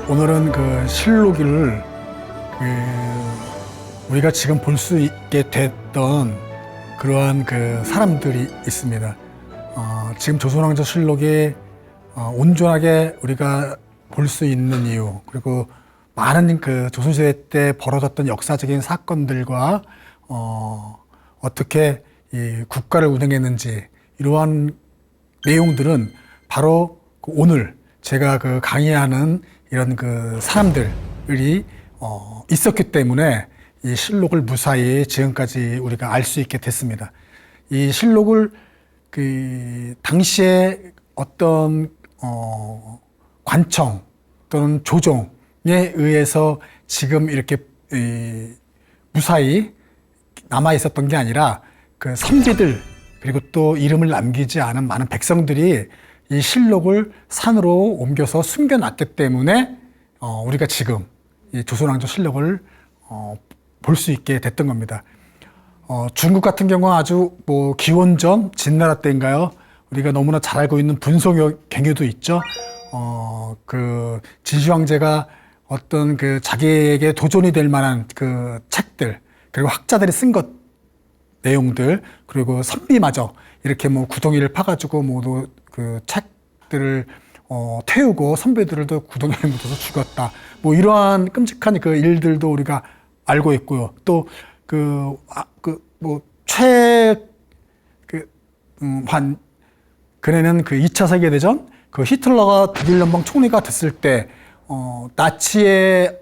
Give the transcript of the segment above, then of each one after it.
오늘은 실록을 우리가 지금 볼 수 있게 됐던 그러한 사람들이 있습니다. 지금 조선왕조 실록에 온전하게 우리가 볼 수 있는 이유, 그리고 많은 조선시대 때 벌어졌던 역사적인 사건들과 어떻게 이 국가를 운영했는지, 이러한 내용들은 바로 오늘 제가 강의하는 이런 사람들이 있었기 때문에 이 실록을 무사히 지금까지 우리가 알 수 있게 됐습니다. 이 실록을 당시에 어떤 관청 또는 조정에 의해서 지금 이렇게 무사히 남아 있었던 게 아니라 선비들, 그리고 또 이름을 남기지 않은 많은 백성들이 이 실록을 산으로 옮겨서 숨겨놨기 때문에 우리가 지금 이 조선왕조 실록을 볼 수 있게 됐던 겁니다. 중국 같은 경우는 아주 기원전 진나라 때인가요? 우리가 너무나 잘 알고 있는 분송의 경우도 있죠. 진시 황제가 어떤 자기에게 도전이 될 만한 책들, 그리고 학자들이 쓴 내용들, 그리고 선비마저 이렇게 구덩이를 파가지고 모두 책들을 태우고 선비들도 구덩이에 묻어서 죽었다. 이러한 끔찍한 일들도 우리가 알고 있고요. 또 그네는 2차 세계대전 히틀러가 독일 연방 총리가 됐을 때 나치의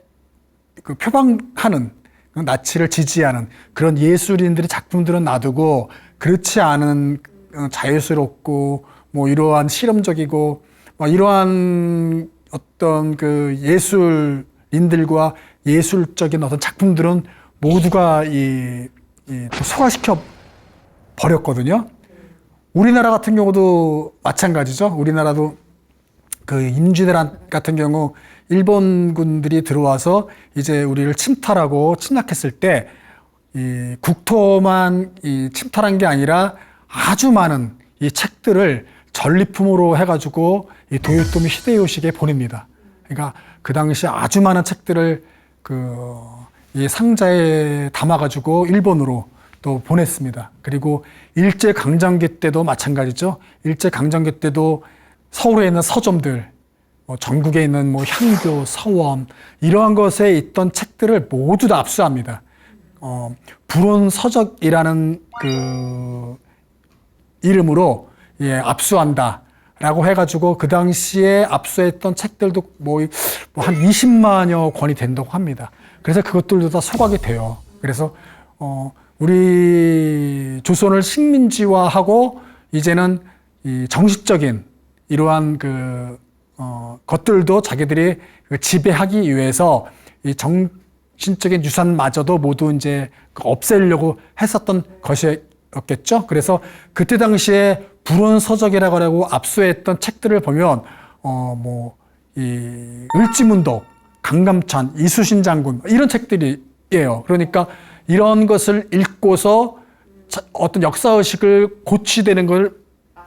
표방하는, 나치를 지지하는 그런 예술인들의 작품들은 놔두고, 그렇지 않은 자유스럽고 이러한 실험적이고 이러한 어떤 예술인들과 예술적인 어떤 작품들은 모두가 소화시켜 버렸거든요. 우리나라 같은 경우도 마찬가지죠. 우리나라도 임진왜란 같은 경우 일본군들이 들어와서 이제 우리를 침탈하고 침략했을 때 이 국토만 침탈한 게 아니라 아주 많은 이 책들을 전리품으로 해가지고 이 도요토미 히데요시에게 보냅니다. 그러니까 그 당시 아주 많은 책들을 이 상자에 담아가지고 일본으로 또 보냈습니다. 그리고 일제강점기 때도 마찬가지죠. 일제강점기 때도 서울에 있는 서점들, 전국에 있는 향교, 서원, 이러한 것에 있던 책들을 모두 다 압수합니다. 불온서적이라는 이름으로 압수한다라고 해가지고 그 당시에 압수했던 책들도 한 20만여 권이 된다고 합니다. 그래서 그것들도 다 소각이 돼요. 그래서 우리 조선을 식민지화하고 이제는 이 정식적인 이러한 것들도 자기들이 지배하기 위해서 이 정신적인 유산마저도 모두 이제 없애려고 했었던 것이었겠죠. 그래서 그때 당시에 불온서적이라고 하고 압수했던 책들을 보면 이 을지문독, 강감찬, 이수신 장군 이런 책들이에요. 그러니까 이런 것을 읽고서 어떤 역사의식을 고취되는 걸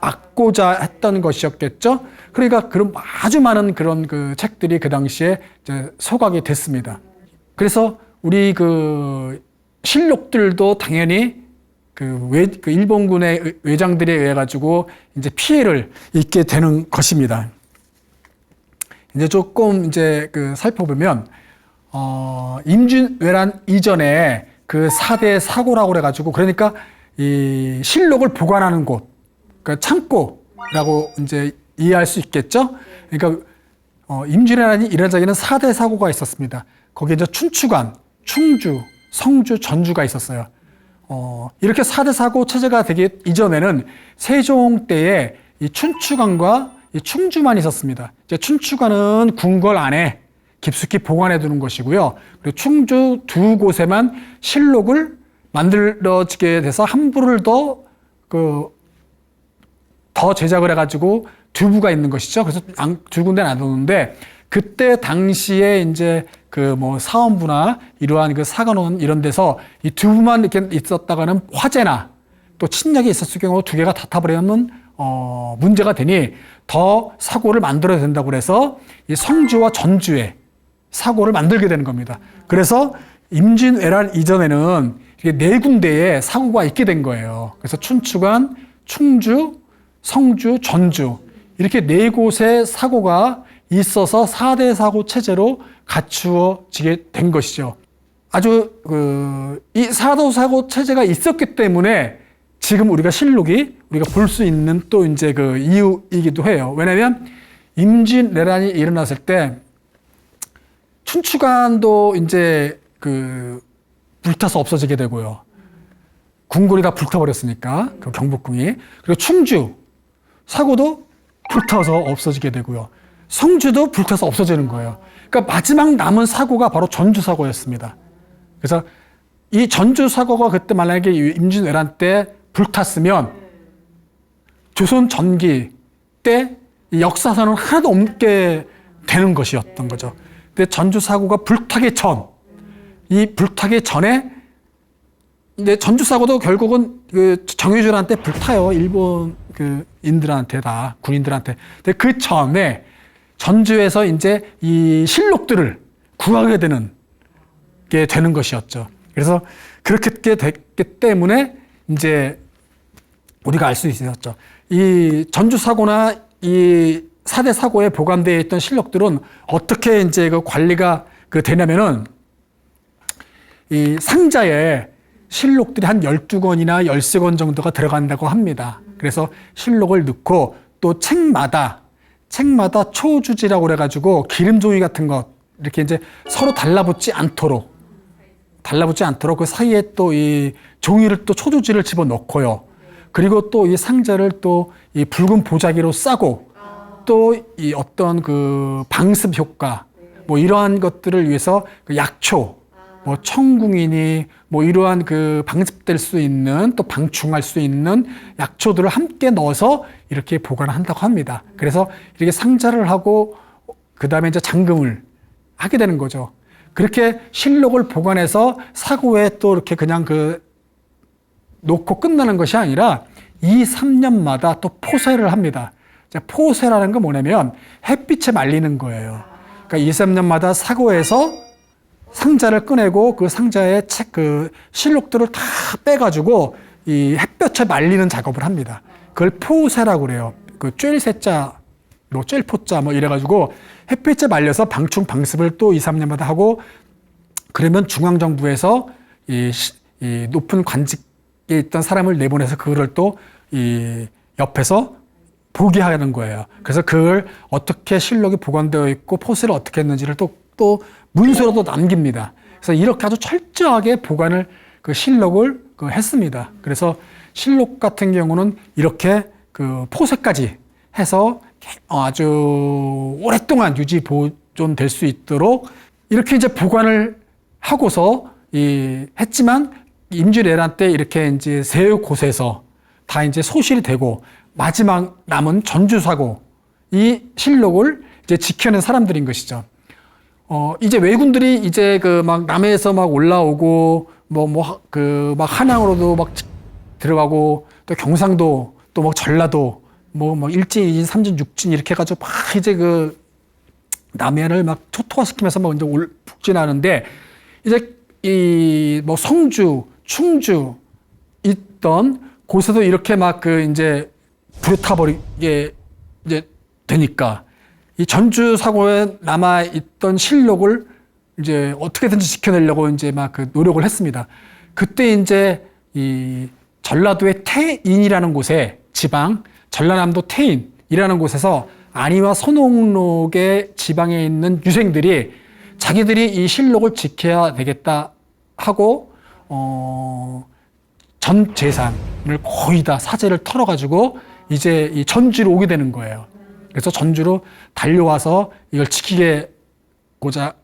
막고자 했던 것이었겠죠. 그러니까 그런 아주 많은 그런 책들이 그 당시에 이제 소각이 됐습니다. 그래서 우리 실록들도 당연히 일본군의 외장들에 의해 가지고 이제 피해를 입게 되는 것입니다. 이제 조금 이제 살펴보면 임진왜란 이전에 4대 사고라고 그래가지고, 그러니까 이 실록을 보관하는 곳, 그러니까 창고라고 이제 이해할 수 있겠죠. 그러니까 임진왜란이 일어나기는 4대 사고가 있었습니다. 거기에 이제 춘추관, 충주, 성주, 전주가 있었어요. 이렇게 4대 사고 체제가 되기 이전에는 세종 때에 이 춘추관과 이 충주만 있었습니다. 이제 춘추관은 궁궐 안에 깊숙이 보관해 두는 것이고요. 그리고 충주 두 곳에만 실록을 만들어지게 돼서 한 부를 더 제작을 해가지고 두 부가 있는 것이죠. 그래서 두 군데 놔두는데, 그때 당시에 이제 사원부나 이러한 사관원 이런 데서 이 두 부만 이렇게 있었다가는 화재나 또 침략이 있었을 경우 두 개가 다 타버리면 문제가 되니 더 사고를 만들어야 된다고 그래서 이 성주와 전주에 사고를 만들게 되는 겁니다. 그래서 임진왜란 이전에는 이게 네 군데에 사고가 있게 된 거예요. 그래서 춘추관, 충주, 성주, 전주 이렇게 네 곳에 사고가 있어서 4대 사고 체제로 갖추어지게 된 것이죠. 아주 이 4대 사고 체제가 있었기 때문에 지금 우리가 실록이 우리가 볼 수 있는 또 이제 그 이유이기도 해요. 왜냐하면 임진왜란이 일어났을 때 춘추관도 이제 불타서 없어지게 되고요. 궁궐이 다 불타버렸으니까 그 경복궁이. 그리고 충주 사고도 불타서 없어지게 되고요. 성주도 불타서 없어지는 거예요. 그러니까 마지막 남은 사고가 바로 전주 사고였습니다. 그래서 이 전주 사고가 그때 만약에 임진왜란 때 불탔으면 조선 전기 때 역사서는 하나도 없게 되는 것이었던 거죠. 근데 전주 사고가 불타기 전, 이 불타기 전에 이제 전주 사고도 결국은 정유주한테 불타요. 일본 인들한테 다 군인들한테. 근데 그 전에 전주에서 이제 이 실록들을 구하게 되는 게 되는 것이었죠. 그래서 그렇게 됐기 때문에 이제 우리가 알 수 있었죠. 이 전주 사고나 이 4대 사고에 보관되어 있던 실록들은 어떻게 이제 그 관리가 되냐면은 이 상자에 실록들이 한 12권이나 13권 정도가 들어간다고 합니다. 그래서 실록을 넣고 또 책마다 초주지라고 그래가지고 기름종이 같은 것 이렇게 이제 서로 달라붙지 않도록 그 사이에 또 이 종이를 또 초주지를 집어 넣고요. 그리고 또 이 상자를 또 이 붉은 보자기로 싸고 또 이 어떤 그 방습 효과 뭐 이러한 것들을 위해서 그 약초 뭐 청궁이니 뭐 이러한 그 방습될 수 있는 또 방충할 수 있는 약초들을 함께 넣어서 이렇게 보관을 한다고 합니다. 그래서 이렇게 상자를 하고 그 다음에 이제 잠금을 하게 되는 거죠. 그렇게 실록을 보관해서 사고에 또 이렇게 그냥 놓고 끝나는 것이 아니라 2, 3년마다 또 포쇄를 합니다. 포쇄라는 건 뭐냐면 햇빛에 말리는 거예요. 그러니까 2, 3년마다 사고에서 상자를 꺼내고 그 상자에 실록들을 다 빼가지고 이 햇볕에 말리는 작업을 합니다. 그걸 포쇄라고 그래요. 쬐일새자, 쬐일포자 뭐 이래가지고 햇빛에 말려서 방충, 방습을 또 2, 3년마다 하고 그러면 중앙정부에서 이 높은 관직에 있던 사람을 내보내서 그거를 또 이 옆에서 보게 하는 거예요. 그래서 그걸 어떻게 실록이 보관되어 있고 포쇄를 어떻게 했는지를 또 문서로도 남깁니다. 그래서 이렇게 아주 철저하게 보관을 실록을 했습니다. 그래서 실록 같은 경우는 이렇게 포쇄까지 해서 아주 오랫동안 유지 보존될 수 있도록 이렇게 이제 보관을 하고서 했지만 임진왜란 때 이렇게 이제 세 곳에서 다 이제 소실이 되고 마지막 남은 전주사고 이 실록을 이제 지켜낸 사람들인 것이죠. 이제 왜군들이 이제 막 남해에서 막 올라오고 막 한양으로도 막 들어가고 또 경상도 또 막 전라도 막 일진, 이진, 삼진, 육진 이렇게 해가지고 막 이제 남해를 막 초토화시키면서 막 이제 북진하는데 이제 뭐 성주, 충주 있던 곳에도 이렇게 막 이제 불에 타버리게 이제 되니까 이 전주 사고에 남아있던 실록을 이제 어떻게든지 지켜내려고 이제 막 노력을 했습니다. 그때 이제 이 전라도의 태인이라는 곳에 지방, 전라남도 태인이라는 곳에서 안희와 선홍록의 지방에 있는 유생들이 자기들이 이 실록을 지켜야 되겠다 하고, 전 재산을 거의 다 사재를 털어가지고 이제 이 전주로 오게 되는 거예요. 그래서 전주로 달려와서 이걸 지키고자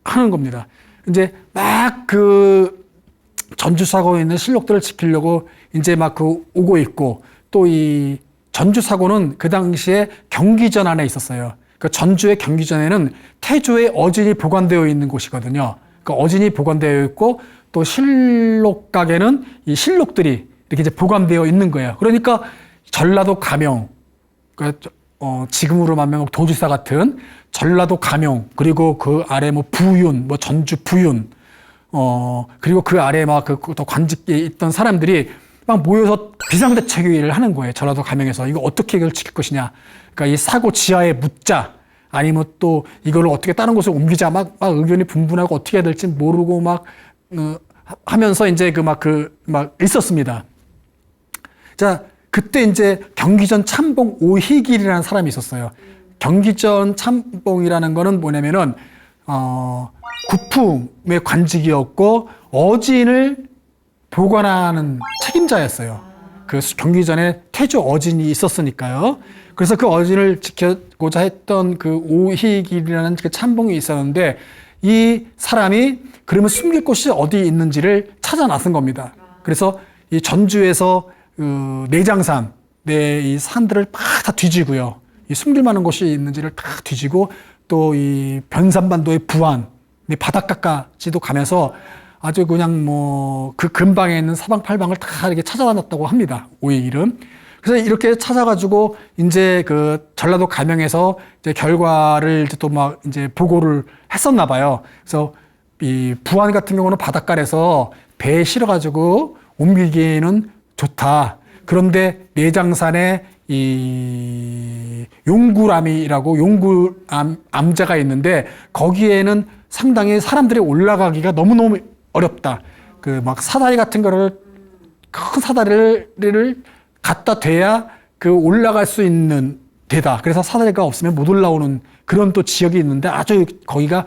하는 겁니다. 이제 막 전주 사고에 있는 실록들을 지키려고 이제 막 오고 있고 또 이 전주 사고는 그 당시에 경기전 안에 있었어요. 그 전주의 경기전에는 태조의 어진이 보관되어 있는 곳이거든요. 그 어진이 보관되어 있고 또 실록각에는 이 실록들이 이렇게 이제 보관되어 있는 거예요. 그러니까 전라도 가명, 그러니까 지금으로 말하면 도지사 같은 전라도 가명, 그리고 그 아래 뭐 부윤, 뭐 전주 부윤, 그리고 그 아래 막 또 관직에 있던 사람들이 막 모여서 비상대책회의를 하는 거예요. 전라도 가명에서 이거 어떻게 이걸 지킬 것이냐. 그러니까 이 사고 지하에 묻자, 아니면 또 이걸 어떻게 다른 곳으로 옮기자, 막 의견이 분분하고 어떻게 해야 될지 모르고 막 하면서 이제 막 있었습니다. 자, 그때 이제 경기전 참봉 오희길이라는 사람이 있었어요. 경기전 참봉이라는 거는 뭐냐면은 구품의 관직이었고 어진을 보관하는 책임자였어요. 그 경기전에 태조 어진이 있었으니까요. 그래서 그 어진을 지켜고자 했던 그 오희길이라는 그 참봉이 있었는데 이 사람이 그러면 숨길 곳이 어디 있는지를 찾아 나선 겁니다. 그래서 이 전주에서 내장산, 이 산들을 다 뒤지고요. 이 숨길 만한 곳이 있는지를 다 뒤지고 또 이 변산반도의 부안, 바닷가까지도 가면서 아주 그냥 뭐 그 근방에 있는 사방팔방을 다 이렇게 찾아다녔다고 합니다. 오희길은. 그래서 이렇게 찾아가지고 이제 그 전라도 가명에서 이제 결과를 또 막 이제 보고를 했었나 봐요. 그래서 이 부안 같은 경우는 바닷가에서 배에 실어가지고 옮기기에는 좋다. 그런데 내장산에 이 용굴암이라고 용굴암자가 있는데 거기에는 상당히 사람들이 올라가기가 너무너무 어렵다. 그 막 사다리 같은 거를 큰 사다리를 갖다 대야 그 올라갈 수 있는 데다. 그래서 사다리가 없으면 못 올라오는 그런 또 지역이 있는데 아주 거기가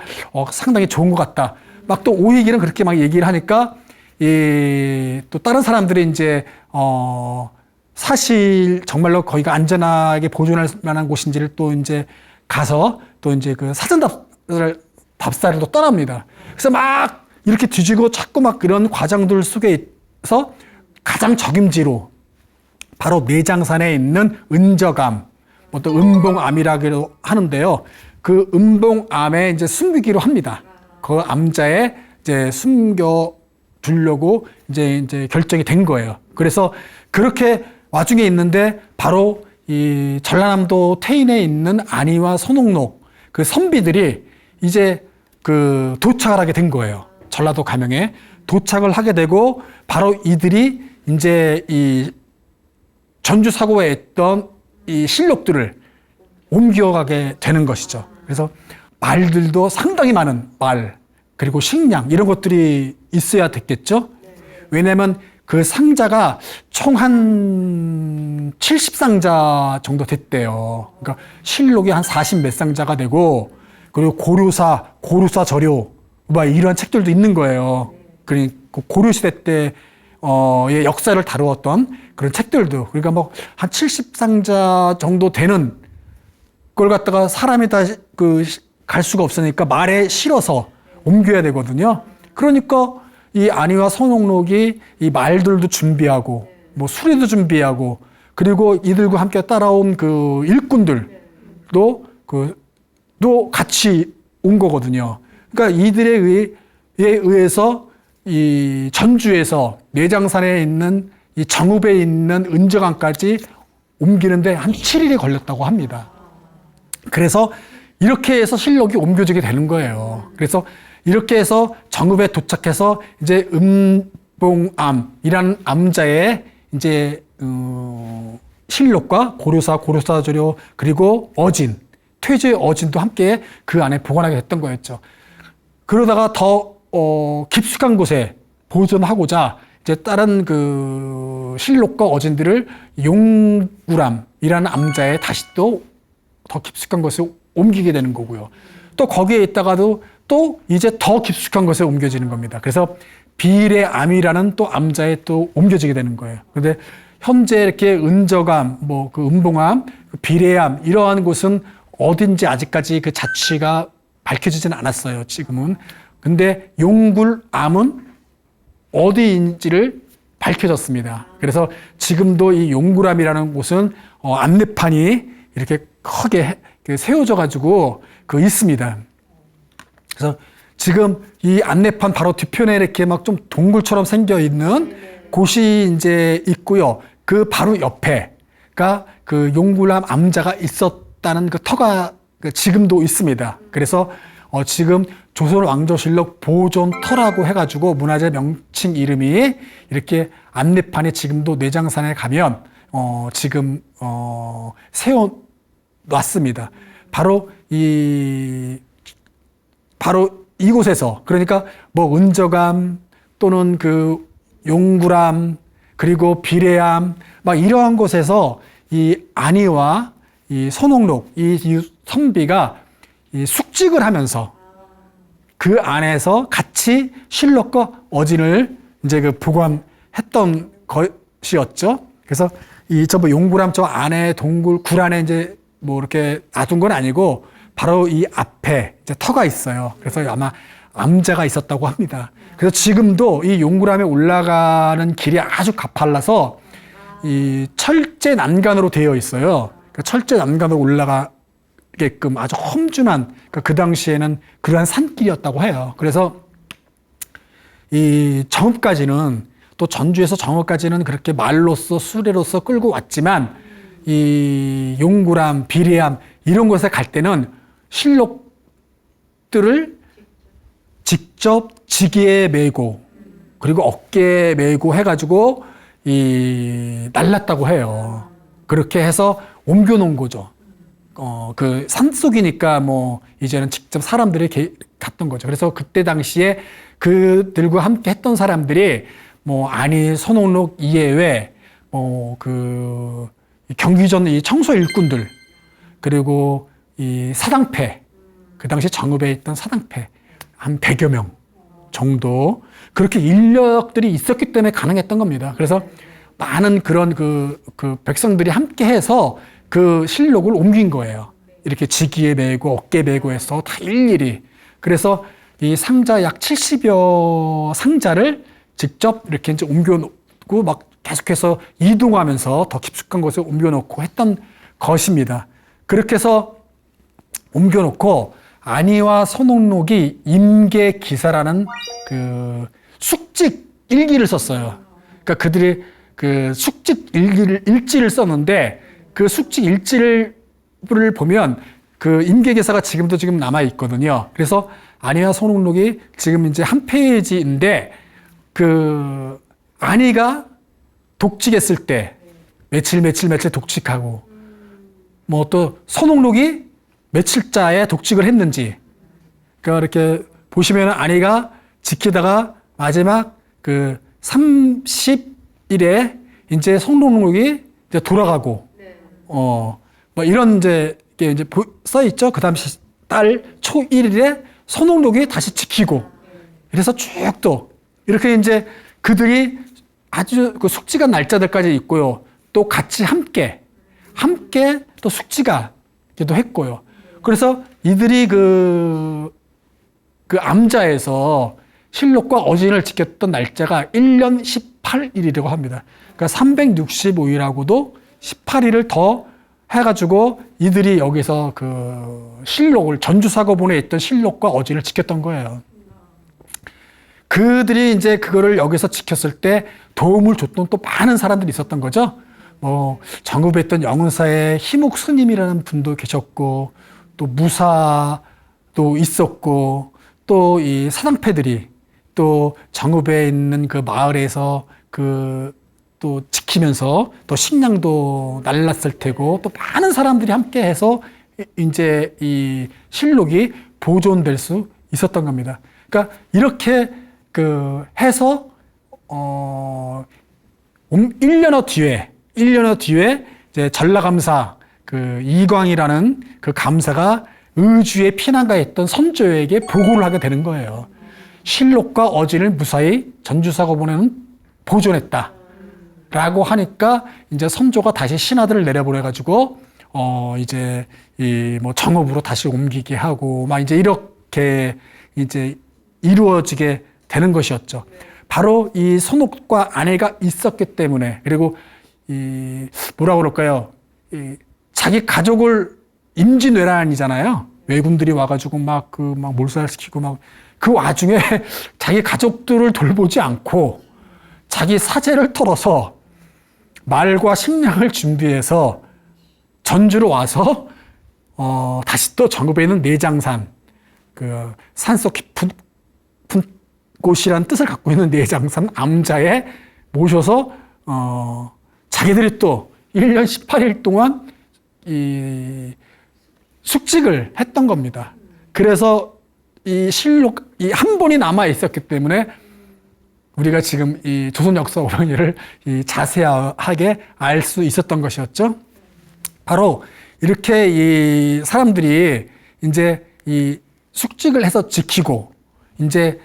상당히 좋은 것 같다. 막 또 오희길은 그렇게 막 얘기를 하니까 또 다른 사람들이 이제 사실 정말로 거기가 안전하게 보존할 만한 곳인지를 또 이제 가서 또 이제 그 사전 답사를 또 떠납니다. 그래서 막 이렇게 뒤지고 자꾸 막 그런 과정들 속에서 가장 적임지로 바로 내장산에 있는 은저암, 또 은봉암이라고 하는데요. 그 은봉암에 이제 숨기기로 합니다. 그 암자에 이제 숨겨 두려고 이제 결정이 된 거예요. 그래서 그렇게 와중에 있는데 바로 이 전라남도 태인에 있는 안희와 손옥록 그 선비들이 이제 그 도착을 하게 된 거예요. 전라도 가명에 도착을 하게 되고 바로 이들이 이제 이 전주 사고에 있던 이 실록들을 옮겨가게 되는 것이죠. 그래서 말들도 상당히 많은 말, 그리고 식량 이런 것들이 있어야 됐겠죠. 왜냐하면 그 상자가 총 한 70상자 정도 됐대요. 그러니까 실록이 한 40 몇 상자가 되고, 그리고 고류사 저료, 뭐 이런 책들도 있는 거예요. 그러니까 고려시대 때의 역사를 다루었던 그런 책들도, 그러니까 뭐 한 70상자 정도 되는 걸 갖다가 사람이 다 갈 수가 없으니까 말에 실어서 옮겨야 되거든요. 그러니까 이 안희와 손옥록이 이 말들도 준비하고 뭐 수리도 준비하고 그리고 이들과 함께 따라온 그 일꾼들도 또 같이 온 거거든요. 그러니까 이들에 의해서 이 전주에서 내장산에 있는 이 정읍에 있는 은저강까지 옮기는데 한 7일이 걸렸다고 합니다. 그래서 이렇게 해서 실록이 옮겨지게 되는 거예요. 그래서 이렇게 해서 정읍에 도착해서 이제 은봉암이라는 암자에 이제 실록과 고려사조료 그리고 어진, 퇴조의 어진도 함께 그 안에 보관하게 됐던 거였죠. 그러다가 더 깊숙한 곳에 보존하고자 이제 다른 그 실록과 어진들을 용구람이라는 암자에 다시 또 더 깊숙한 곳에 옮기게 되는 거고요. 또 거기에 있다가도 또 이제 더 깊숙한 곳에 옮겨지는 겁니다. 그래서 비례암이라는 또 암자에 또 옮겨지게 되는 거예요. 그런데 현재 이렇게 은저암, 뭐 그 은봉암, 비례암 이러한 곳은 어딘지 아직까지 그 자취가 밝혀지지는 않았어요. 지금은. 근데 용굴암은 어디인지를 밝혀졌습니다. 그래서 지금도 이 용굴암이라는 곳은 안내판이 이렇게 크게 세워져 가지고 있습니다. 그래서 지금 이 안내판 바로 뒤편에 이렇게 막 좀 동굴처럼 생겨 있는 곳이 이제 있고요. 그 바로 옆에 그 용구람 암자가 있었다는 그 터가 지금도 있습니다. 그래서 지금 조선 왕조실록 보존터라고 해가지고 문화재 명칭 이름이 이렇게 안내판에 지금도 내장산에 가면 지금 세워놨습니다. 바로 이곳에서, 그러니까 뭐 은저감 또는 그 용구람 그리고 비례암 막 이러한 곳에서 이 안희와 이 선옥록 이 선비가 이 숙직을 하면서 그 안에서 같이 실록과 어진을 이제 그 보관했던 것이었죠. 그래서 이 전부 용구람 저 안에 동굴 굴 안에 이제 뭐 이렇게 놔둔 건 아니고 바로 이 앞에 이제 터가 있어요. 그래서 아마 암자가 있었다고 합니다. 그래서 지금도 이 용구람에 올라가는 길이 아주 가팔라서 이 철제 난간으로 되어 있어요. 그 철제 난간으로 올라가게끔 아주 험준한 그 당시에는 그러한 산길이었다고 해요. 그래서 이 정읍까지는 또 전주에서 정읍까지는 그렇게 말로서 수레로서 끌고 왔지만 이 용구람, 비례암 이런 곳에 갈 때는 실록들을 직접 지게에 메고 그리고 어깨에 메고 해가지고 날랐다고 해요. 그렇게 해서 옮겨놓은 거죠. 그 산속이니까 뭐 이제는 직접 사람들이 갔던 거죠. 그래서 그때 당시에 그들과 함께 했던 사람들이 뭐 안희, 선옥록 이외에 그 경기전 이 청소 일꾼들 그리고 이 사당패 그 당시 정읍에 있던 사당패 한 100여 명 정도 그렇게 인력들이 있었기 때문에 가능했던 겁니다. 그래서 많은 그런 그 백성들이 함께 해서 그 실록을 옮긴 거예요. 이렇게 지기에 메고 어깨에 메고 해서 다 일일이. 그래서 이 상자 약 70여 상자를 직접 이렇게 이제 옮겨놓고 막 계속해서 이동하면서 더 깊숙한 곳에 옮겨놓고 했던 것입니다. 그렇게 해서 옮겨놓고 안희와 선옥록이 임계기사라는 그 숙직 일기를 썼어요. 그러니까 그들이 그 숙직 일지를 썼는데 그 숙직 일지를 보면 그 임계기사가 지금도 지금 남아 있거든요. 그래서 안희와 선옥록이 지금 이제 한 페이지인데 그 안희가 독직했을 때 며칠 독직하고 뭐 또 선옥록이 며칠자에 독직을 했는지 그러니까 이렇게 보시면 안희가 지키다가 마지막 그 30일에 이제 선옥록이 이제 돌아가고 뭐 이런 이제 써 있죠. 그다음 달 초 1일에 선옥록이 다시 지키고 그래서 쭉 또 이렇게 이제 그들이 아주 그 숙지가 날짜들까지 있고요. 또 같이 함께 또 숙지가기도 했고요. 그래서 이들이 그 암자에서 실록과 어진을 지켰던 날짜가 1년 18일이라고 합니다. 그러니까 365일하고도 18일을 더 해가지고 이들이 여기서 그 실록을 전주사고본에 있던 실록과 어진을 지켰던 거예요. 그들이 이제 그거를 여기서 지켰을 때 도움을 줬던 또 많은 사람들이 있었던 거죠. 뭐 정읍에 있던 영은사의 희묵 스님이라는 분도 계셨고 또 무사도 있었고 또 이 사당패들이 또 정읍에 있는 그 마을에서 그 또 지키면서 또 식량도 날랐을 테고 또 많은 사람들이 함께 해서 이제 이 실록이 보존될 수 있었던 겁니다. 그러니까 이렇게 그 해서 1년여 뒤에 이제 전라감사 그 이광이라는 그 감사가 의주에 피난가 있던 선조에게 보고를 하게 되는 거예요. 실록과 어진을 무사히 전주사고본에는 보존했다. 라고 하니까 이제 선조가 다시 신하들을 내려보내가지고 이제 이 뭐 정읍으로 다시 옮기게 하고 막 이제 이렇게 이제 이루어지게 되는 것이었죠. 바로 이 선옥과 아내가 있었기 때문에 그리고 이 뭐라 그럴까요? 이 자기 가족을 임진왜란이잖아요. 왜군들이 와가지고 막 몰살시키고 막 그 와중에 자기 가족들을 돌보지 않고 자기 사제를 털어서 말과 식량을 준비해서 전주로 와서 다시 또 전국에 있는 내장산, 그 산속 깊은 곳이라는 뜻을 갖고 있는 내장산 암자에 모셔서 자기들이 또 1년 18일 동안 이 숙직을 했던 겁니다. 그래서 이 실록 이 한 번이 남아 있었기 때문에 우리가 지금 이 조선 역사 오령이를 이 자세하게 알 수 있었던 것이었죠. 바로 이렇게 이 사람들이 이제 이 숙직을 해서 지키고 이제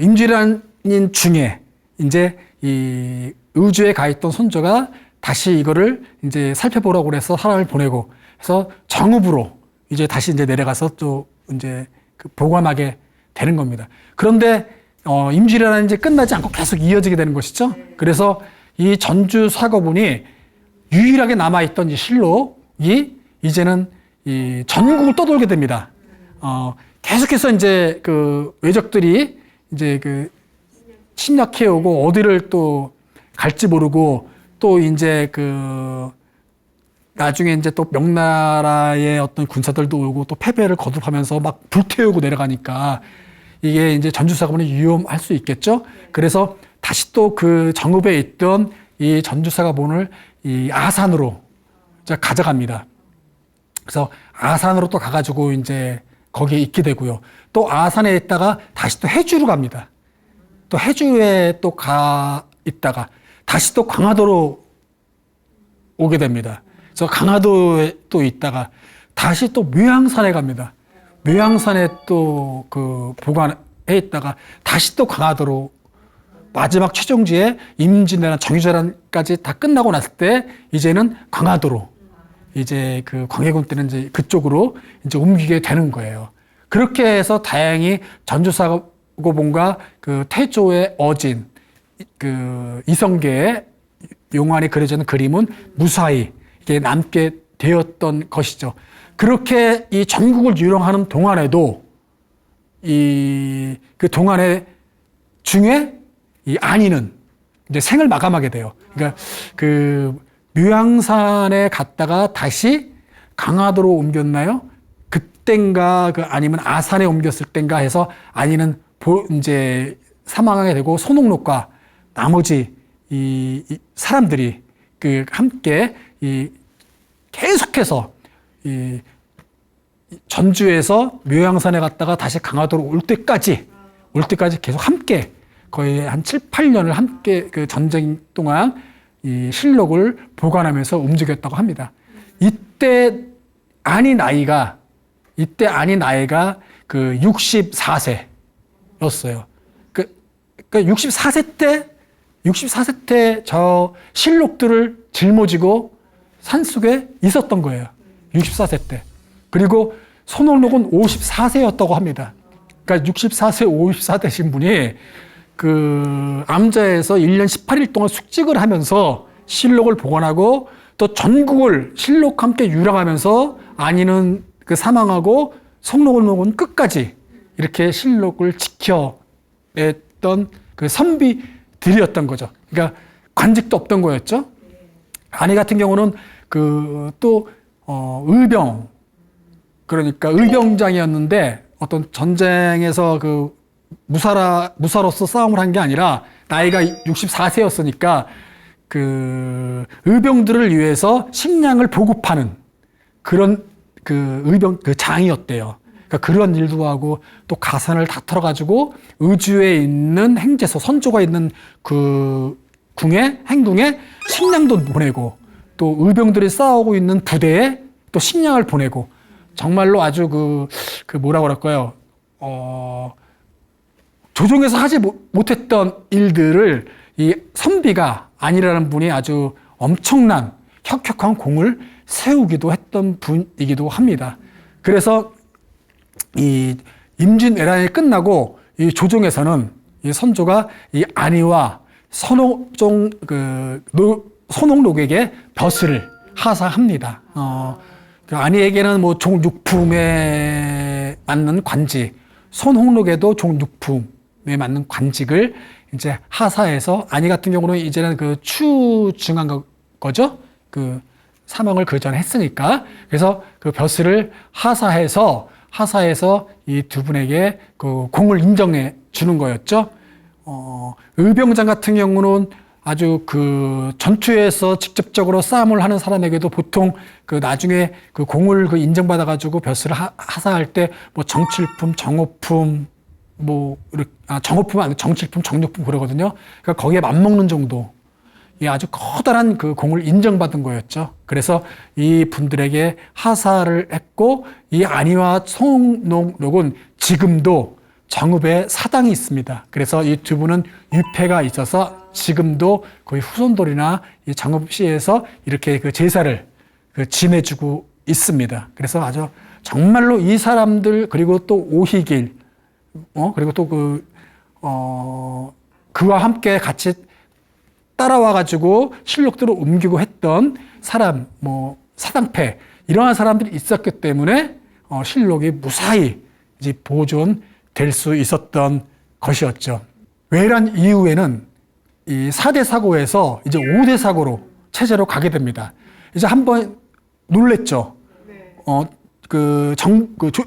임진왜란인 중에 이제 이 의주에 가 있던 선조가 다시 이거를 이제 살펴보라고 그래서 사람을 보내고 해서 정읍으로 이제 다시 이제 내려가서 또 이제 그 보관하게 되는 겁니다. 그런데 임진왜란이 이제 끝나지 않고 계속 이어지게 되는 것이죠. 그래서 이 전주 사거분이 유일하게 남아있던 이 실록이 이제는 이 전국을 떠돌게 됩니다. 계속해서 이제 그 외적들이 이제 그 침략해 오고 어디를 또 갈지 모르고 또 이제 그 나중에 이제 또 명나라의 어떤 군사들도 오고 또 패배를 거듭하면서 막 불태우고 내려가니까 이게 이제 전주사거분이 위험할 수 있겠죠. 그래서 다시 또 그 정읍에 있던 이 전주사거분을 이 아산으로 이제 가져갑니다. 그래서 아산으로 또 가가지고 이제 거기에 있게 되고요. 또 아산에 있다가 다시 또 해주로 갑니다. 또 해주에 또 가 있다가 다시 또 강화도로 오게 됩니다. 그래서 강화도에 또 있다가 다시 또 묘양산에 갑니다. 묘양산에 또 그 보관해 있다가 다시 또 강화도로 마지막 최종지에 임진왜란, 정유재란까지 다 끝나고 났을 때 이제는 강화도로 이제 그 광해군 때는 이제 그쪽으로 이제 옮기게 되는 거예요. 그렇게 해서 다행히 전주사거분과 그 태조의 어진 그 이성계의 용안이 그려져 있는 그림은 무사히 이게 남게 되었던 것이죠. 그렇게 이 전국을 유령하는 동안에도 이 그 동안에 중에 이 안이는 이제 생을 마감하게 돼요. 그러니까 그 묘양산에 갔다가 다시 강화도로 옮겼나요? 그땐가 그 아니면 아산에 옮겼을 땐가 해서 안이는 이제 사망하게 되고 손옥록과 나머지 이 사람들이 그 함께 이 계속해서 이 전주에서 묘양산에 갔다가 다시 강화도로 올 때까지 계속 함께 거의 한 7, 8년을 함께 그 전쟁 동안 이 실록을 보관하면서 움직였다고 합니다. 이때 안이 나이가 그 64세였어요. 그 64세 때 저 실록들을 짊어지고 산속에 있었던 거예요. 64세 때. 그리고 손옥록은 54세였다고 합니다. 그러니까 64세, 54세신 분이 그 암자에서 1년 18일 동안 숙직을 하면서 실록을 보관하고 또 전국을 실록과 함께 유랑하면서 안이는 그 사망하고 손옥록은 끝까지 이렇게 실록을 지켜냈던 그 선비들이었던 거죠. 그러니까 관직도 없던 거였죠. 안이 같은 경우는 그 또 의병, 그러니까 의병장이었는데 어떤 전쟁에서 그 무사로서 싸움을 한 게 아니라 나이가 64세였으니까 그 의병들을 위해서 식량을 보급하는 그런 그 의병 그 장이었대요. 그러니까 그런 일도 하고 또 가산을 다 털어가지고 의주에 있는 행제소 선조가 있는 그 행궁에 식량도 보내고 또 의병들이 싸우고 있는 부대에 또 식량을 보내고 정말로 아주 그 뭐라 그럴까요? 조정에서 하지 못했던 일들을 이 선비가 안이라는 분이 아주 엄청난 혁혁한 공을 세우기도 했던 분이기도 합니다. 그래서 이 임진왜란이 끝나고 이 조정에서는 이 선조가 이 안이와 손옥록에게 벼슬을 하사합니다. 그 안이에게는 뭐 종육품에 맞는 관직, 손옥록에도 종육품에 맞는 관직을 이제 하사해서 안이 같은 경우는 이제는 그 추증한 거죠. 그 사명을 그 전에 했으니까. 그래서 그 벼슬을 하사해서 이 두 분에게 그 공을 인정해 주는 거였죠. 의병장 같은 경우는 아주 그 전투에서 직접적으로 싸움을 하는 사람에게도 보통 그 나중에 그 공을 그 인정받아가지고 벼슬을 하사할 때 뭐 정칠품, 정호품, 정호품은 아니고 정칠품, 정육품 그러거든요. 그러니까 거기에 맞먹는 정도. 이 아주 커다란 그 공을 인정받은 거였죠. 그래서 이 분들에게 하사를 했고, 이 안희와 송농록은 지금도 정읍에 사당이 있습니다. 그래서 이 두 분은 유패가 있어서 지금도 거의 후손들이나 이 정읍시에서 이렇게 그 제사를 지내주고 있습니다. 그래서 아주 정말로 이 사람들, 그리고 또 오희길, 그리고 또 그와 함께 같이 따라와가지고 실록들을 옮기고 했던 사람, 사당패, 이러한 사람들이 있었기 때문에 실록이 무사히 이제 보존될 수 있었던 것이었죠. 외란 이후에는 이 4대 사고에서 이제 5대 사고로 체제로 가게 됩니다. 이제 한번 놀랬죠.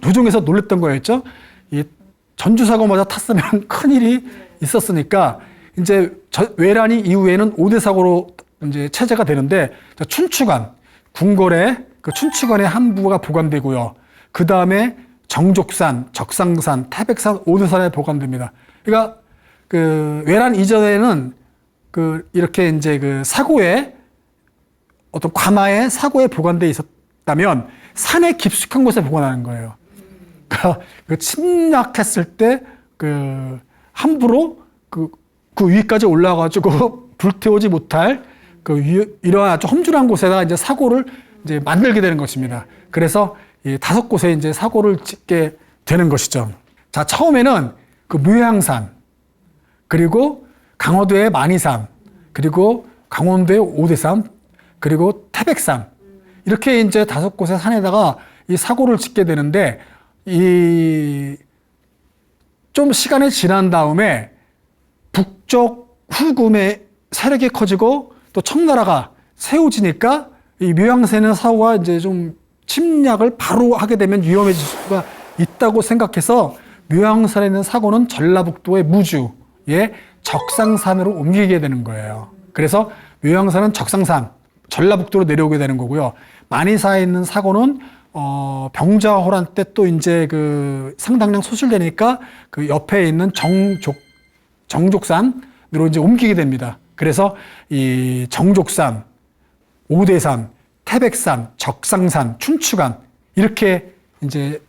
조정에서 놀랬던 거였죠. 이 전주 사고마저 탔으면 큰일이 있었으니까 이제 외란이 이후에는 5대 사고로 이제 체제가 되는데, 춘추관, 궁궐에 그 춘추관의 한 부가 보관되고요. 그 다음에 정족산, 적상산, 태백산 5대 산에 보관됩니다. 그러니까 그 외란 이전에는 이렇게 이제 그 사고에 어떤 관아에 사고에 보관돼 있었다면 산에 깊숙한 곳에 보관하는 거예요. 그러니까 그 침략했을 때 함부로 그 위까지 올라가가지고 불태우지 못할 이러한 아주 험준한 곳에다 이제 사고를 이제 만들게 되는 것입니다. 그래서 이 5곳에 이제 사고를 짓게 되는 것이죠. 자, 처음에는 그 무향산, 그리고 강화도의 만이산, 그리고 강원도의 오대산, 그리고 태백산, 이렇게 이제 5곳의 산에다가 이 사고를 짓게 되는데, 좀 시간이 지난 다음에 북쪽 후금의 세력이 커지고 또 청나라가 세워지니까 이 묘양산의 사고가 이제 좀 침략을 바로 하게 되면 위험해질 수가 있다고 생각해서 묘양산에 있는 사고는 전라북도의 무주의 적상산으로 옮기게 되는 거예요. 그래서 묘양산은 적상산, 전라북도로 내려오게 되는 거고요. 만이사에 있는 사고는 병자호란 때 또 이제 그 상당량 소실되니까 그 옆에 있는 정족산으로 이제 옮기게 됩니다. 그래서 이 정족산, 오대산, 태백산, 적상산, 춘추관, 이렇게 이제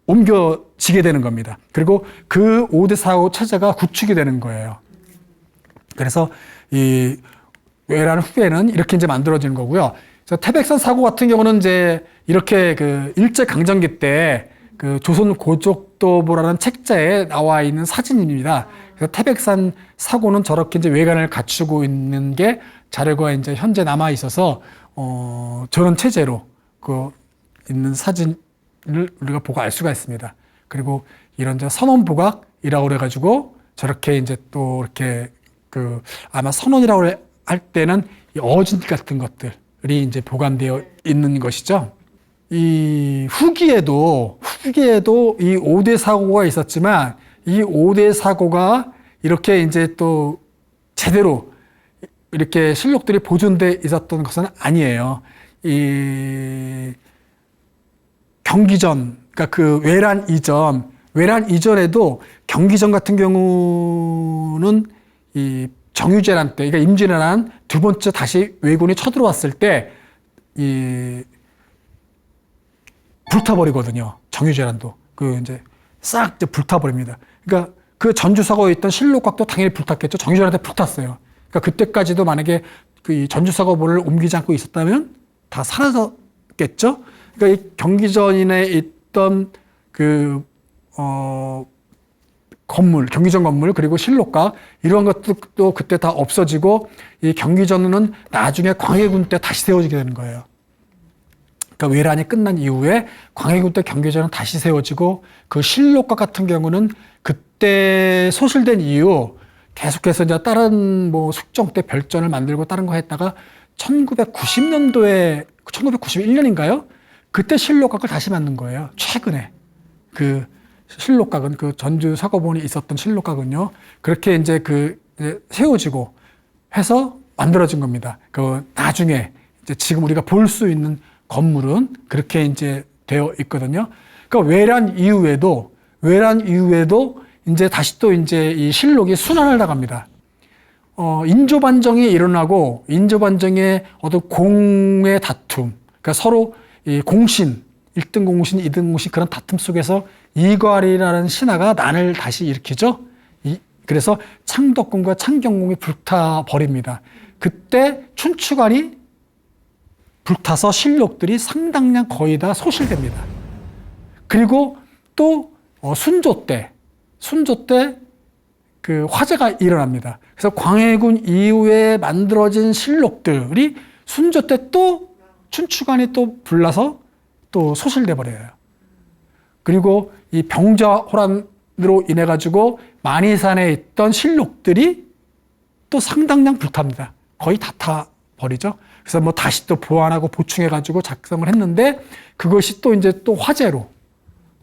옮겨지게 되는 겁니다. 그리고 그 5대 사고 체제가 구축이 되는 거예요. 그래서 이 외란 후에는 이렇게 이제 만들어지는 거고요. 그래서 태백산 사고 같은 경우는 이제 이렇게 일제강점기 때 조선 고족도보라는 책자에 나와 있는 사진입니다. 그래서 태백산 사고는 저렇게 이제 외관을 갖추고 있는 게 자료가 이제 현재 남아 있어서 저런 체제로 있는 사진을 우리가 보고 알 수가 있습니다. 그리고 이런 선원부각이라고 그래가지고 저렇게 이제 또 이렇게 아마 선원이라고 할 때는 이 어진 같은 것들이 이제 보관되어 있는 것이죠. 이 후기에도 이 5대 사고가 있었지만 이 5대 사고가 이렇게 이제 또 제대로 이렇게 실록들이 보존돼 있었던 것은 아니에요. 이 경기전, 그러니까 외란 이전에도 경기전 같은 경우는 이 정유재란 때, 그러니까 임진왜란 두 번째 다시 왜군이 쳐들어왔을 때 불타버리거든요. 정유재란도 이제 싹 이제 불타버립니다. 그러니까 그 전주사고에 있던 실록각도 당연히 불탔겠죠. 정유재란한테 불탔어요. 그러니까 그때까지도 만약에 이 전주사고를 옮기지 않고 있었다면 다 사라졌겠죠. 그러니까 이 경기전에 있던 경기전 건물, 그리고 실록각, 이런 것도 그때 다 없어지고, 이 경기전은 나중에 광해군 때 다시 세워지게 되는 거예요. 그러니까 외란이 끝난 이후에 광해군 때 경기전은 다시 세워지고, 그 실록각 같은 경우는 그때 소실된 이후 계속해서 이제 다른 숙정 때 별전을 만들고 다른 거 했다가 1990년도에 1991년인가요? 그때 실록각을 다시 만든 거예요. 최근에 그 실록각은 그 전주 사고본이 있었던 실록각은요. 그렇게 이제 이제 세워지고 해서 만들어진 겁니다. 그 나중에 이제 지금 우리가 볼 수 있는 건물은 그렇게 이제 되어 있거든요. 그러니까 외란 이후에도 이제 다시 또 이제 이 실록이 순환을 나갑니다. 인조반정이 일어나고 인조반정의 어떤 공의 다툼, 그러니까 서로 이 공신, 1등 공신, 2등 공신 그런 다툼 속에서 이괄이라는 신하가 난을 다시 일으키죠. 그래서 창덕궁과 창경궁이 불타버립니다. 그때 춘추관이 불타서 실록들이 상당량 거의 다 소실됩니다. 그리고 또 순조 때 그 화재가 일어납니다. 그래서 광해군 이후에 만들어진 실록들이 순조 때 또 춘추관이 또 불나서 또 소실돼 버려요. 그리고 이 병자호란으로 인해 가지고 만이산에 있던 실록들이 또 상당량 불탑니다. 거의 다 타버리죠. 그래서 뭐 다시 또 보완하고 보충해 가지고 작성을 했는데 그것이 또 이제 또 화재로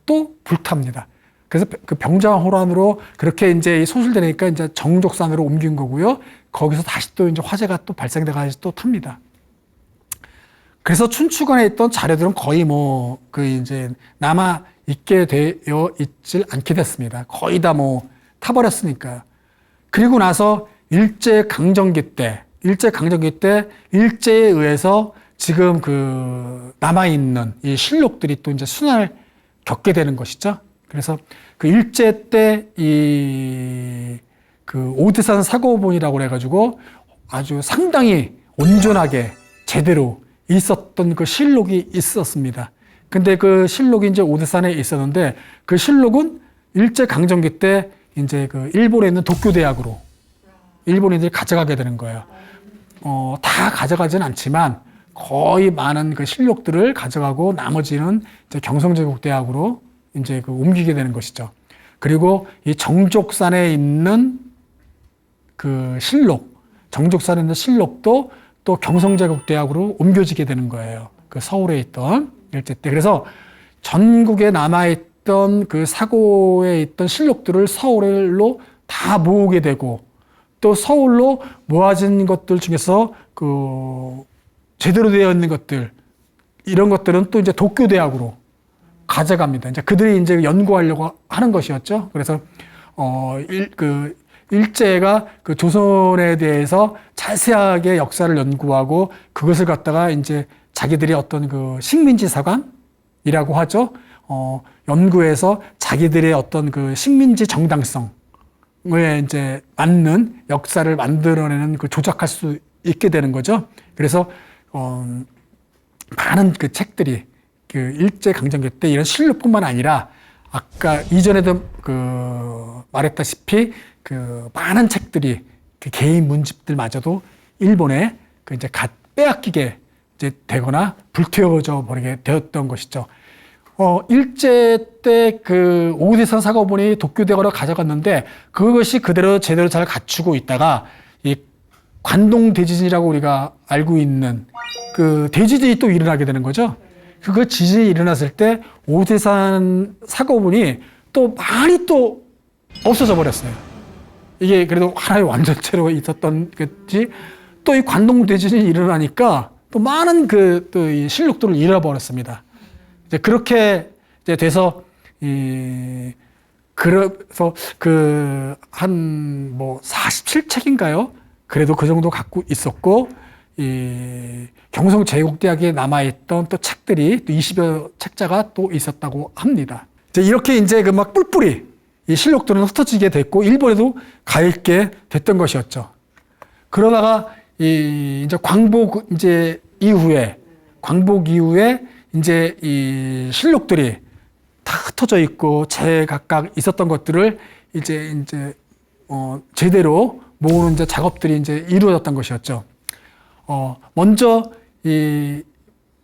또 불탑니다. 그래서 그 병자호란으로 그렇게 이제 소실되니까 이제 정족산으로 옮긴 거고요. 거기서 다시 또 이제 화재가 또 발생돼 가지고 또 탑니다. 그래서 춘추관에 있던 자료들은 거의 뭐 그 이제 남아 있게 되어 있질 않게 됐습니다. 거의 다 뭐 타버렸으니까요. 그리고 나서 일제강점기 때 일제에 의해서 지금 그 남아있는 이 실록들이 또 이제 순환을 겪게 되는 것이죠. 그래서 그 일제 때 그 오대산 사고본이라고 그래가지고 아주 상당히 온전하게 제대로 있었던 그 실록이 있었습니다. 근데 그 실록이 이제 오대산에 있었는데 그 실록은 일제강점기 때 이제 그 일본에 있는 도쿄대학으로 일본인들이 가져가게 되는 거예요. 다 가져가진 않지만 거의 많은 그 실록들을 가져가고 나머지는 이제 경성제국대학으로 이제 그 옮기게 되는 것이죠. 그리고 이 정족산에 있는 그 정족산에 있는 실록도 또 경성제국대학으로 옮겨지게 되는 거예요. 그 서울에 있던 일제 때. 그래서 전국에 남아있던 그 사고에 있던 실록들을 서울로 다 모으게 되고 또 서울로 모아진 것들 중에서 그 제대로 되어 있는 것들 이런 것들은 또 이제 도쿄대학으로 가져갑니다. 이제 그들이 이제 연구하려고 하는 것이었죠. 그래서 일제가 그 조선에 대해서 자세하게 역사를 연구하고 그것을 갖다가 이제 자기들이 어떤 그 식민지 사관이라고 하죠. 연구해서 자기들의 어떤 그 식민지 정당성에 이제 맞는 역사를 만들어내는 그 조작할 수 있게 되는 거죠. 그래서 많은 그 책들이 그 일제강점기 때 이런 실록뿐만 아니라 아까 이전에도 그 말했다시피 그 많은 책들이 그 개인 문집들마저도 일본에 그 이제 빼앗기게 이제 되거나 불태워져 버리게 되었던 것이죠. 일제 때 그 오대산 사고본이 도쿄대학으로 가져갔는데 그것이 그대로 제대로 잘 갖추고 있다가 이 관동 대지진이라고 우리가 알고 있는 그 대지진이 또 일어나게 되는 거죠. 그 지진이 일어났을 때 오대산 사고본이 또 많이 또 없어져 버렸어요. 이게 그래도 하나의 완전체로 있었던 거지. 또 이 관동 대지진이 일어나니까 또 많은 또 이 실록들을 잃어버렸습니다. 이제 그렇게 이제 돼서 그래서 그 한 뭐 47책인가요? 그래도 그 정도 갖고 있었고 이 경성제국대학에 남아있던 또 책들이 또 20여 책자가 또 있었다고 합니다. 이렇게 이제 그 막 뿔뿔이 이 실록들은 흩어지게 됐고 일본에도 가 있게 됐던 것이었죠. 그러다가 이제 광복 이후에 이제 이 실록들이 다 흩어져 있고 제각각 있었던 것들을 이제 제대로 모으는 이제 작업들이 이제 이루어졌던 것이었죠. 먼저 이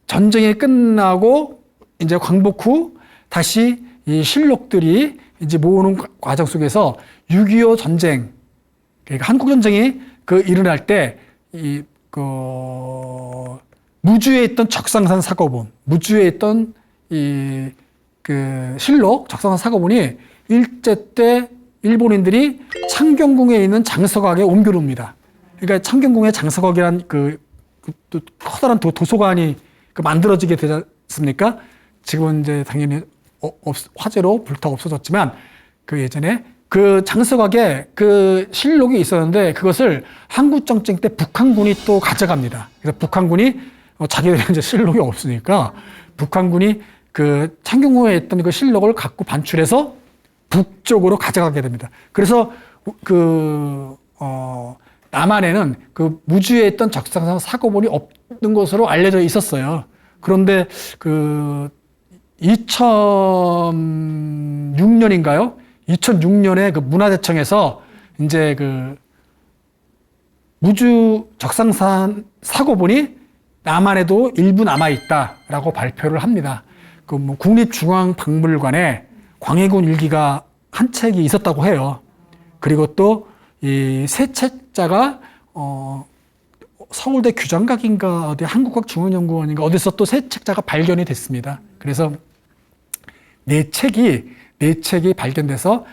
전쟁이 끝나고 이제 광복 후 다시 이 실록들이 이제 모으는 과정 속에서 6.25 전쟁, 그러니까 한국 전쟁이 그 일어날 때 이 그 무주에 있던 적상산 사거본, 무주에 있던 그 실록 적상산 사거본이 일제 때 일본인들이 창경궁에 있는 장서각에 옮겨놓습니다. 그러니까 창경궁의 장서각이란 또 커다란 도서관이 만들어지게 되지 않습니까? 지금은 이제 당연히 화재로 불타 없어졌지만 그 예전에 그 장서각에 그 실록이 있었는데 그것을 한국전쟁 때 북한군이 또 가져갑니다. 그래서 북한군이 자기들이 이제 실록이 없으니까 북한군이 그 창경궁에 있던 그 실록을 갖고 반출해서 북쪽으로 가져가게 됩니다. 그래서 남한에는 그 무주에 있던 적상산 사거본이 없는 것으로 알려져 있었어요. 그런데 그 2006년인가요? 2006년에 그 문화재청에서 이제 그 무주 적상산 사거본이 남한에도 일부 남아 있다라고 발표를 합니다. 그 뭐 국립중앙박물관에 광해군 일기가 한 책이 있었다고 해요. 그리고 또 이 세 책자가 서울대 규장각인가 어디 한국과학중앙연구원인가 어디서 또 세 책자가 발견이 됐습니다. 그래서 네 책이 발견돼서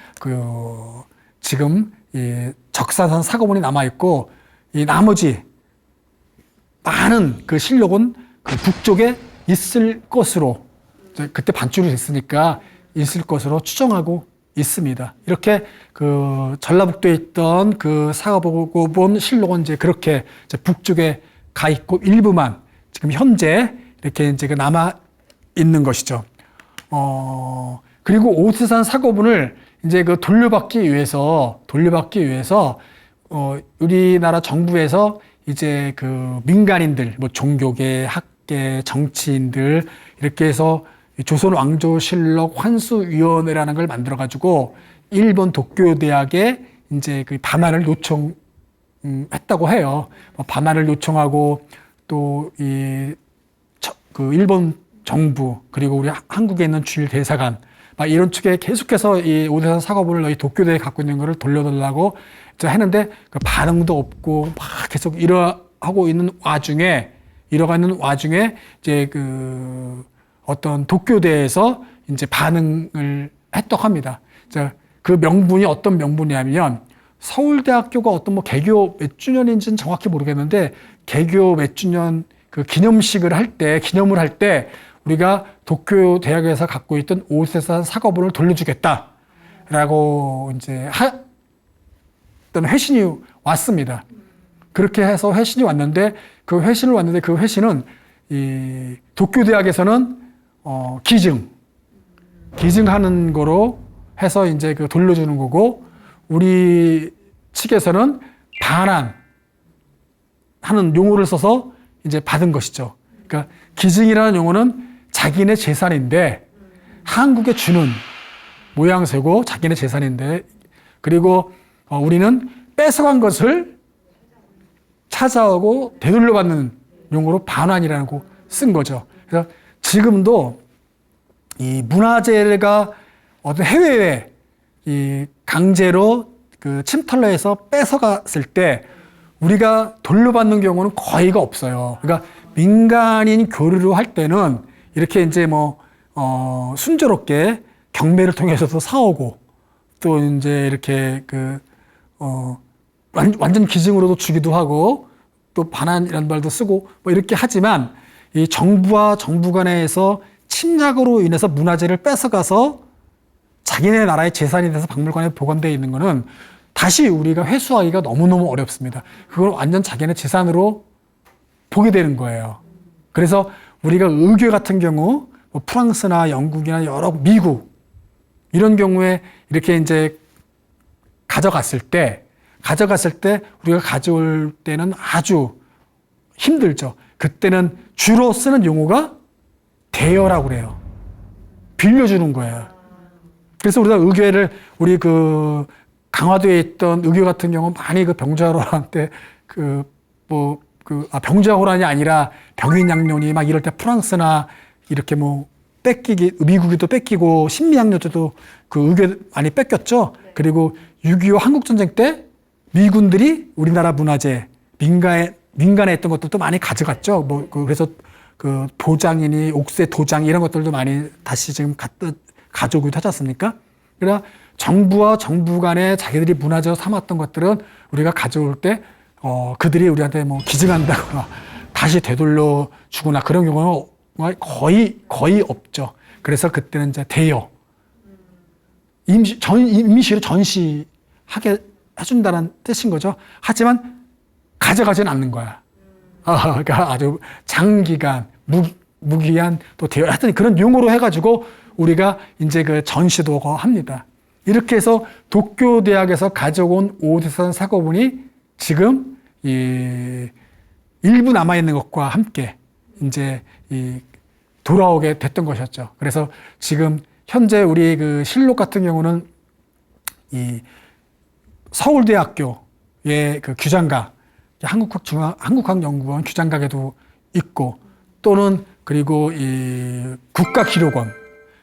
지금 이 적사산 사거본이 남아 있고 이 나머지 많은 그 실록은 그 북쪽에 있을 것으로 그때 반출이 됐으니까 있을 것으로 추정하고 있습니다. 이렇게 그 전라북도에 있던 그 사거본 실록은 이제 그렇게 이제 북쪽에 가 있고 일부만 지금 현재 이렇게 이제 남아 있는 것이죠. 그리고 오세산 사거본을 이제 그 돌려받기 위해서 우리나라 정부에서 이제 그 민간인들, 뭐 종교계, 학계, 정치인들 이렇게 해서 조선 왕조실록 환수위원회라는 걸 만들어가지고 일본 도쿄대학에 이제 그 반환을 요청했다고 해요. 반환을 요청하고 또 그 일본 정부 그리고 우리 한국에 있는 주일 대사관 막 이런 측에 계속해서 이 오세산 사거본을 너희 도쿄대에 갖고 있는 거를 돌려달라고 했는데 그 반응도 없고 막 계속 이러고 있는 와중에 이제 그 어떤 도쿄대에서 이제 반응을 했다고 합니다. 자, 그 명분이 어떤 명분이냐면 서울대학교가 어떤 뭐 개교 몇 주년인지는 정확히 모르겠는데 개교 몇 주년 그 기념을 할 때 우리가 도쿄 대학에서 갖고 있던 오세산 사거본을 돌려주겠다라고 이제 어떤 회신이 왔습니다. 그렇게 해서 회신이 왔는데 그 회신은 이 도쿄 대학에서는 기증하는 거로 해서 이제 그 돌려주는 거고 우리 측에서는 반환하는 용어를 써서 이제 받은 것이죠. 그러니까 기증이라는 용어는 자기네 재산인데 한국에 주는 모양새고 자기네 재산인데 그리고 우리는 뺏어간 것을 찾아오고 되돌려받는 용어로 반환이라고 쓴 거죠. 그래서 지금도 이 문화재가 어떤 해외에 이 강제로 그 침탈로 해서 뺏어갔을 때 우리가 돌려받는 경우는 거의가 없어요. 그러니까 민간인 교류를 할 때는 이렇게 이제 순조롭게 경매를 통해서도 사오고 또 이제 이렇게 완전 기증으로도 주기도 하고 또 반환이라는 말도 쓰고 뭐 이렇게 하지만 이 정부와 정부 간에서 침략으로 인해서 문화재를 뺏어가서 자기네 나라의 재산이 돼서 박물관에 보관되어 있는 거는 다시 우리가 회수하기가 너무너무 어렵습니다. 그걸 완전 자기네 재산으로 보게 되는 거예요. 그래서 우리가 의궤 같은 경우 뭐 프랑스나 영국이나 여러 미국 이런 경우에 이렇게 이제 가져갔을 때 우리가 가져올 때는 아주 힘들죠. 그때는 주로 쓰는 용어가 대여라고 그래요. 빌려주는 거예요. 그래서 우리가 의궤를 우리 그 강화도에 있던 의궤 같은 경우 많이 그 병자호란때 병자호란이 아니라 병인양론이 막 이럴 때 프랑스나 이렇게 뭐 미국이 또 뺏기고 신미양요 때도 그 의궤 많이 뺏겼죠. 그리고 6.25 한국전쟁 때 미군들이 우리나라 문화재, 민간에 있던 것들도 많이 가져갔죠. 그래서 그 도장이니 옥새 도장 이런 것들도 많이 다시 지금 가져오기도 하지 않습니까? 그러나 정부와 정부 간에 자기들이 문화재로 삼았던 것들은 우리가 가져올 때 그들이 우리한테 뭐 기증한다거나 다시 되돌려 주거나 그런 경우는 거의 없죠. 그래서 그때는 이제 대여 임시로 전시하게 해준다는 뜻인 거죠. 하지만 가져가지는 않는 거야. 그러니까 아주 장기간 무기한 또 대여 하여튼 그런 용어로 해가지고 우리가 이제 그 전시도 합니다. 이렇게 해서 도쿄대학에서 가져온 오대산 사고본이 지금 일부 남아있는 것과 함께 이제 돌아오게 됐던 것이었죠. 그래서 지금 현재 우리 그 실록 같은 경우는 서울대학교의 그 규장각, 한국학연구원 규장각에도 있고 또는 그리고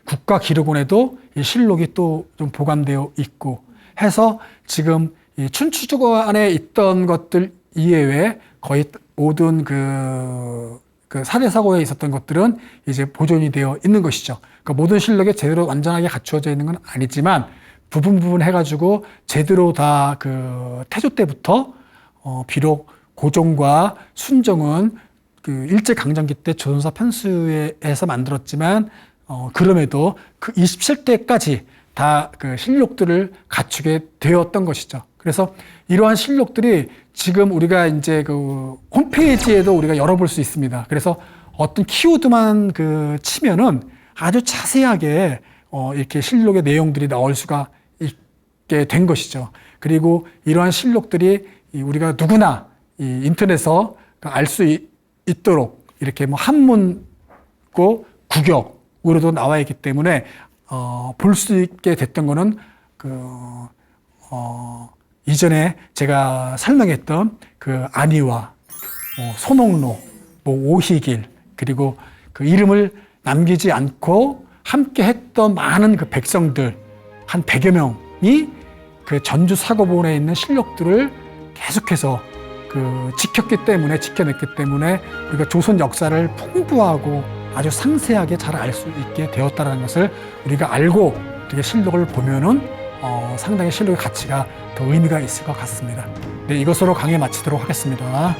국가기록원에도 이 실록이 또 좀 보관되어 있고 해서 지금 이 춘추주관에 있던 것들 이외에 거의 모든 그 사대 사고에 있었던 것들은 이제 보존이 되어 있는 것이죠. 그러니까 모든 실록이 제대로 완전하게 갖추어져 있는 건 아니지만 부분 해가지고 제대로 다 그 태조 때부터 비록 고종과 순정은 그 일제강점기 때 조선사 편수에서 만들었지만 그럼에도 그 27대까지 다 그 실록들을 갖추게 되었던 것이죠. 그래서 이러한 실록들이 지금 우리가 이제 그 홈페이지에도 우리가 열어볼 수 있습니다. 그래서 어떤 키워드만 그 치면은 아주 자세하게 이렇게 실록의 내용들이 나올 수가 있게 된 것이죠. 그리고 이러한 실록들이 우리가 누구나 이 인터넷에서 알 수 있도록 이렇게 뭐 한문고 국역으로도 나와 있기 때문에 볼 수 있게 됐던 거는 이전에 제가 설명했던 그 안희와 손옥로, 뭐 오희길 그리고 그 이름을 남기지 않고 함께 했던 많은 그 백성들 한 100여 명이 그 전주 사고본에 있는 실록들을 계속해서 지켜냈기 때문에 우리가 조선 역사를 풍부하고 아주 상세하게 잘 알 수 있게 되었다는 것을 우리가 알고 이렇게 실록을 보면은 상당히 실록의 가치가 더 의미가 있을 것 같습니다. 네, 이것으로 강의 마치도록 하겠습니다.